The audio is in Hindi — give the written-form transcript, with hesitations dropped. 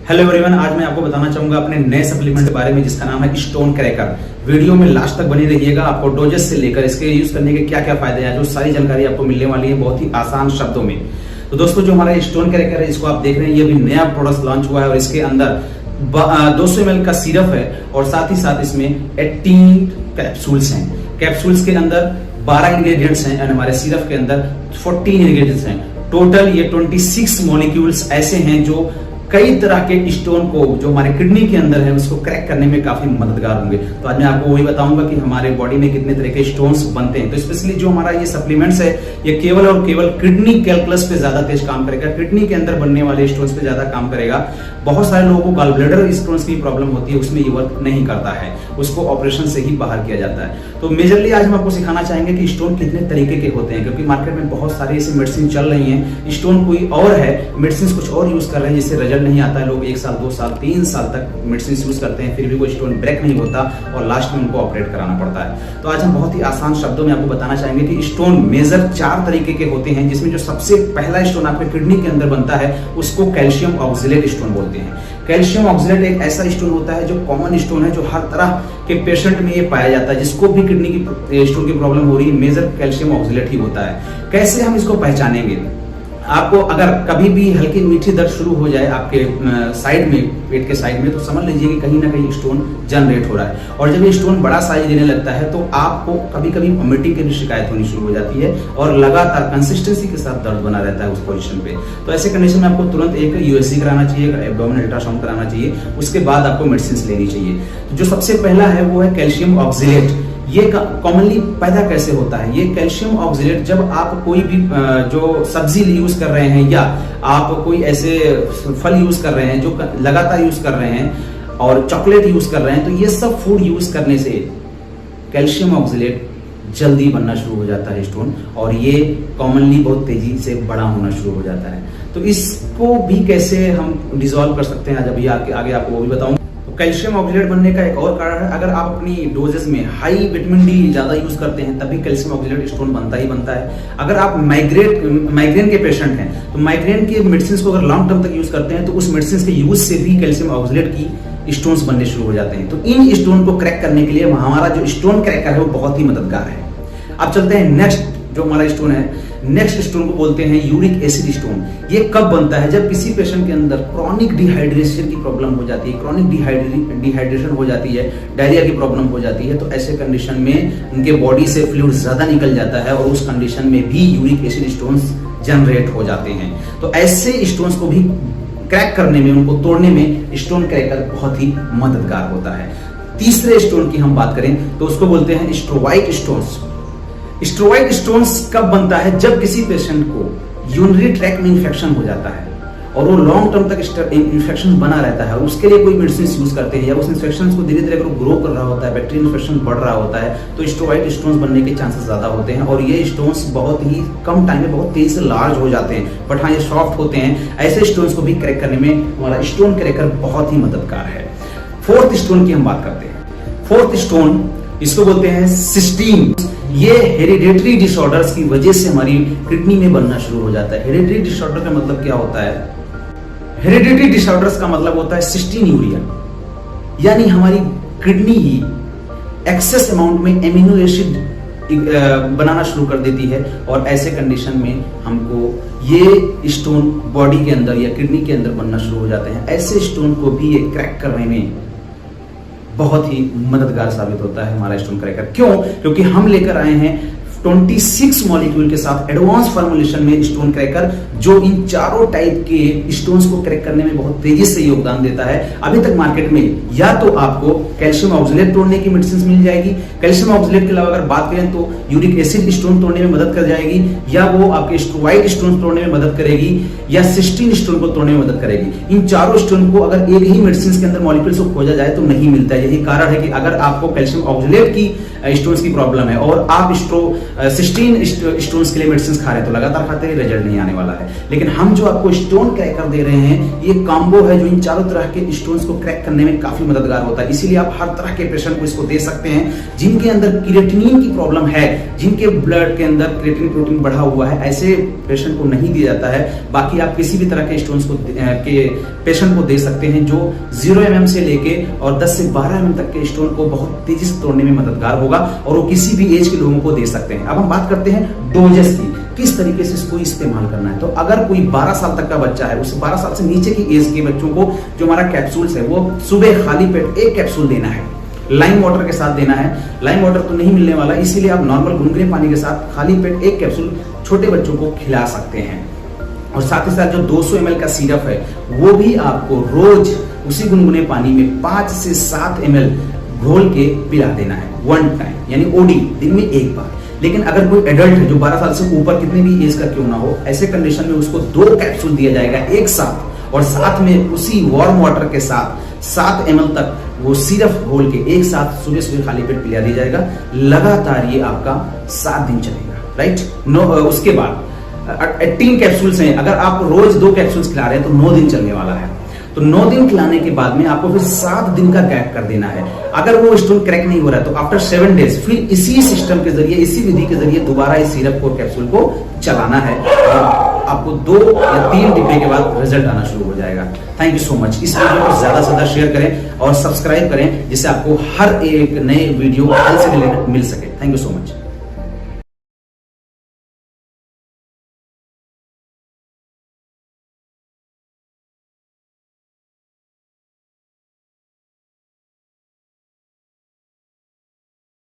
हेलो एवरीवन, आज मैं आपको बताना चाहूंगा अपने नए सप्लीमेंट के बारे में जिसका नाम है स्टोन क्रैकर। वीडियो में लास्ट तक बनी रहिएगा। आपको डोजेस से लेकर इसके यूज करने के क्या क्या फायदे हैं, जो सारी जानकारी आपको मिलने वाली है बहुत ही आसान शब्दों में। तो दोस्तों, जो हमारा स्टोन क्रैकर है, इसको आप देख रहे हैं, ये भी नया प्रोडक्ट लॉन्च हुआ है और इसके अंदर 200 ml का सिरप है और साथ ही साथ इसमें 18 कैप्सूल्स हैं। कैप्सूल्स के अंदर 12 इंग्रेडिएंट्स हैं और हमारे सिरप के अंदर 14 इंग्रेडिएंट्स हैं। टोटल ये 26 मॉलिक्यूल्स ऐसे हैं जो कई तरह के स्टोन को, जो हमारे किडनी के अंदर है, उसको क्रैक करने में काफी मददगार होंगे। तो आज मैं आपको वही बताऊंगा कि हमारे बॉडी में कितने तरह के स्टोन्स बनते हैं। तो स्पेशली जो हमारा ये सप्लीमेंट्स है, ये केवल और केवल किडनी कैलकुलस पे ज्यादा तेज काम करेगा। किडनी के अंदर बनने वाले स्टोन्स पे ज्यादा काम करेगा। बहुत सारे लोगों को गॉल ब्लैडर स्टोन्स की प्रॉब्लम होती है, उसमें ये वर्क नहीं करता है, उसको ऑपरेशन से ही बाहर किया जाता है। तो मेजरली आज हम आपको सिखाना चाहेंगे कि स्टोन कितने तरीके के होते हैं, क्योंकि मार्केट में बहुत सारी ऐसी मेडिसिन चल रही हैं। स्टोन कोई और है, मेडिसिन कुछ और यूज कर रहे हैं, जिससे रिजल्ट नहीं आता है। लोग 1 साल 2 साल 3 साल तक मेडिसिन यूज करते हैं, फिर भी कोई स्टोन ब्रेक नहीं होता और लास्ट में उनको ऑपरेट कराना पड़ता है। तो आज हम बहुत ही आसान शब्दों में आपको बताना चाहेंगे कि स्टोन मेजर 4 तरीके के होते हैं, जिसमें जो सबसे पहला स्टोन आपके किडनी के अंदर बनता है उसको कैल्शियम ऑक्सलेट स्टोन बोलते हैं। कैल्शियम ऑक्सलेट एक ऐसा स्टोन होता है जो कॉमन स्टोन है, जो हर तरह के पेशेंट में ये पाया जाता है। जिसको भी किडनी की स्टोन की प्रॉब्लम हो रही है, मेजर कैल्शियम ऑक्सलेट ही होता है। कैसे हम इसको पहचानेंगे? आपको अगर कभी भी हल्की मीठी दर्द शुरू हो जाए आपके साइड में, पेट के साइड में, तो समझ लीजिए कि कहीं ना कहीं स्टोन जनरेट हो रहा है। और जब ये स्टोन बड़ा साइज देने लगता है तो आपको कभी कभी वॉमिटिंग की भी शिकायत होनी शुरू हो जाती है और लगातार कंसिस्टेंसी के साथ दर्द बना रहता है उस पोजीशन पे। तो ऐसे कंडीशन में आपको तुरंत एक यूएसजी कराना चाहिए, एब्डोमिनल अल्ट्रासाउंड कराना चाहिए। उसके बाद आपको मेडिसिन लेनी चाहिए। तो जो सबसे पहला है वो है कैल्शियम ऑक्सलेट। ये कॉमनली पैदा कैसे होता है? ये कैल्शियम ऑक्सलेट जब आप कोई भी जो सब्जी यूज कर रहे हैं या आप कोई ऐसे फल यूज कर रहे हैं जो लगातार यूज कर रहे हैं और चॉकलेट यूज कर रहे हैं, तो ये सब फूड यूज करने से कैल्शियम ऑक्सलेट जल्दी बनना शुरू हो जाता है स्टोन, और ये कॉमनली बहुत तेजी से बड़ा होना शुरू हो जाता है। तो इसको भी कैसे हम डिसॉल्व कर सकते हैं, आज अभी आगे आपको वो भी बताऊंगा। कैल्शियम ऑक्सलेट बनने का एक और कारण है, अगर आप अपनी डोजेस में हाई विटामिन डी ज्यादा यूज करते हैं तभी कैल्शियम ऑक्सलेट स्टोन बनता ही बनता है। अगर आप माइग्रेन के पेशेंट हैं तो माइग्रेन के मेडिसिन को अगर लॉन्ग टर्म तक यूज करते हैं तो उस मेडिसिन के यूज से भी कैल्शियम ऑक्सलेट की स्टोन्स बनने शुरू हो जाते हैं। तो इन स्टोन को क्रैक करने के लिए हमारा जो स्टोन क्रैकर है वो बहुत ही मददगार है। अब चलते हैं नेक्स्ट जो हमारा स्टोन है। नेक्स्ट स्टोन को बोलते हैं यूरिक एसिड स्टोन। ये कब बनता है? जब किसी पेशेंट के अंदर क्रॉनिक डिहाइड्रेशन की प्रॉब्लम हो जाती है, क्रॉनिक डिहाइड्रेशन हो जाती है, डायरिया की प्रॉब्लम हो जाती है, तो ऐसे कंडीशन में उनके बॉडी से फ्लूइड ज्यादा निकल जाता है और उस कंडीशन में भी यूरिक एसिड स्टोन्स जनरेट हो जाते हैं। तो ऐसे स्टोन्स को भी क्रैक करने में, उनको तोड़ने में स्टोन क्रैकर बहुत ही मददगार होता है। तीसरे स्टोन की हम बात करें तो उसको बोलते हैं स्ट्रोवाइट स्टोन्स। स्ट्रोवाइट स्टोन्स कब बनता है? जब किसी पेशेंट को यूरिनरी ट्रैक्ट में इंफेक्शन हो जाता है और वो लॉन्ग टर्म तक इंफेक्शन बना रहता है और उसके लिए कोई मेडिसिन यूज करते हैं, या उस इंफेक्शन को धीरे धीरे अगर ग्रो कर रहा होता है, बैक्टीरियल इन्फेक्शन बढ़ रहा होता है, तो स्ट्रोवाइट स्टोन्स बनने के चांसेस ज्यादा होते हैं। और ये स्टोन्स बहुत ही कम टाइम में बहुत तेजी से लार्ज हो जाते हैं, बट हाँ ये सॉफ्ट होते हैं। ऐसे स्टोन्स को भी क्रैक करने में हमारा स्टोन क्रैकर बहुत ही मददगार है। फोर्थ स्टोन की हम बात करते हैं। फोर्थ स्टोन इसको बोलते हैं सिस्टीन। ये हेरिडेटरी डिसऑर्डर्स की वजह से हमारी किडनी में बनना शुरू हो जाता है। हेरिडेटरी डिसऑर्डर का मतलब क्या होता है? हेरिडेटरी डिसऑर्डर्स का मतलब होता है सिस्टीन यूरिया, यानी हमारी किडनी ही एक्सेस अमाउंट में एमिनो एसिड बनाना शुरू कर देती है और ऐसे कंडीशन में हमको ये स्टोन बॉडी के अंदर या किडनी के अंदर बनना शुरू हो जाते हैं। ऐसे स्टोन को भी ये क्रैक करने में बहुत ही मददगार साबित होता है हमारा स्टोन क्रैकर। क्यों? क्योंकि हम लेकर आए हैं 26 मॉलिक्यूल के साथ एडवांस फॉर्मुलेशन में स्टोन क्रैकर, जो इन चारों टाइप के स्टोन्स को क्रैक करने में बहुत तेजी से योगदान देता है। अभी तक मार्केट में या तो आपको कैल्शियम ऑक्सलेट तोड़ने की मेडिसिन मिल जाएगी, कैल्शियम ऑक्सलेट के अलावा अगर बात करें तो यूरिक एसिड स्टोन तोड़ने में मदद कर जाएगी, या वो आपके स्ट्रोवाइट स्टोन तोड़ने में मदद करेगी, या सिस्टीन स्टोन को तोड़ने में मदद करेगी। इन चारों स्टोन को अगर एक ही मेडिसिन के अंदर मॉलिक्यूल से खोजा जाए तो नहीं मिलता है। यही कारण है कि अगर आपको कैल्शियम ऑक्सलेट की स्टोन्स की प्रॉब्लम है और आप 16 स्टोन्स के लिए मेडिसिन खा रहे हैं तो लगातार खाते हैं, रिजल्ट नहीं आने वाला है। लेकिन हम जो आपको स्टोन क्रैकर दे रहे हैं, ये कॉम्बो है जो इन चारों तरह के स्टोन्स को क्रैक करने में काफी मददगार होता है। इसीलिए आप हर तरह के पेशेंट को इसको दे सकते हैं। जिनके अंदर क्रिएटिनिन की प्रॉब्लम है, जिनके ब्लड के अंदर क्रिएटिनिन प्रोटीन बढ़ा हुआ है, ऐसे पेशेंट को नहीं दिया जाता है। बाकी आप किसी भी तरह के स्टोन्स को के पेशेंट को दे सकते हैं जो 0 mm से लेके और 10 से 12 mm तक के स्टोन को बहुत तेजी से तोड़ने में मददगार होगा, और वो किसी भी एज के लोगों को दे सकते हैं। अब हम बात करते हैं डोजेस की, किस तरीके से इसको इस्तेमाल करना है। तो अगर कोई 12 साल तक का बच्चा है, उसे 12 साल से नीचे की एज के बच्चों को जो हमारा कैप्सूल्स है वो सुबह खाली पेट एक कैप्सूल देना है, लाइम वाटर के साथ देना है। लाइम वाटर तो नहीं मिलने वाला, इसीलिए आप नॉर्मल गुनगुने पानी के साथ खाली पेट एक कैप्सूल छोटे बच्चों को खिला सकते हैं। और साथ ही साथ जो 200 ml का सिरप है वो भी आपको रोज उसी गुनगुने पानी में 5 से 7 ml घोल के पिला देना है, 1 टाइम, यानी ओडी, दिन में एक बार। लेकिन अगर कोई एडल्ट है जो 12 साल से ऊपर कितने भी एज का क्यों ना हो, ऐसे कंडीशन में उसको 2 कैप्सूल दिया जाएगा एक साथ, और साथ में उसी वार्म वाटर के साथ 7 ml तक वो सिरप घोल के एक साथ सुबह सुबह खाली पेट पिला दिया जाएगा। लगातार ये आपका 7 दिन चलेगा, राइट। उसके बाद 18 कैप्सूल्स हैं, अगर आप रोज 2 कैप्सूल्स खिला रहे हैं तो 9 दिन चलने वाला है। तो 9 दिन खिलाने के बाद में आपको फिर 7 दिन का गैप कर देना है। अगर वो स्टोन क्रैक नहीं हो रहा है तो आफ्टर 7 डेज फिर इसी सिस्टम के जरिए, इसी विधि के जरिए दोबारा इस सिरप को, कैप्सूल को चलाना है। आपको 2 या 3 डिब्बे के बाद रिजल्ट आना शुरू हो जाएगा। Thank you so much. इस वीडियो को ज्यादा से ज्यादा शेयर करें और सब्सक्राइब करें, जिससे आपको हर एक नए वीडियो हेल्थ से रिलेटेड मिल सके। Thank you so much.